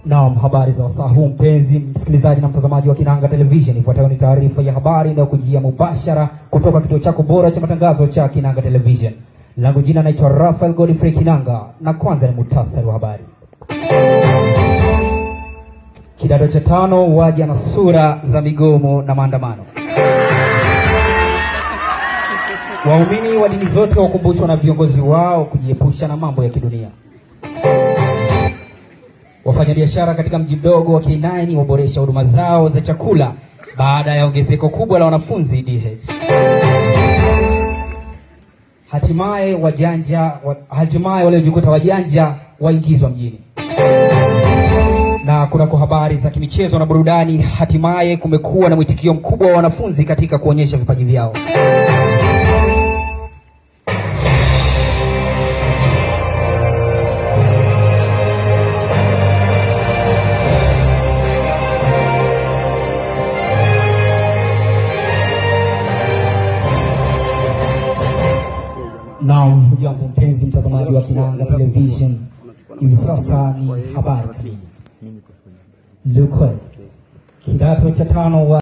Naam, habari za wasaa huu mpenzi msikilizaji na mtazamaji wa Kinanga Television. Ifuatayo ni taarifa ya habari inayokujia mubashara kutoka kituo chako bora cha matangazo cha Kinanga Television. Langu jina naitwa Rafael Godfrey Kinanga na kwanza ni muhtasari wa habari. Kidato cha 5 waja na sura za migomo na maandamano. Waumini wa dini zote wakumbushwa na viongozi wao kujiepusha na mambo ya kidunia. Wafanyabiashara katika mji mdogo wa K9 waboresha huduma zao za chakula baada ya ongezeko kubwa la wanafunzi DH. Hatimaye waliojikuta wajanja waingizwa mjini. Na kuna habari za kimichezo na burudani. Hatimaye kumekuwa na mwitikio mkubwa wa wanafunzi katika kuonyesha vipaji vyao. Naam, hujambo mpenzi mtazamaji wa Kinanga Television. Hivi sasa ni habari kamili. Luko kidato cha 5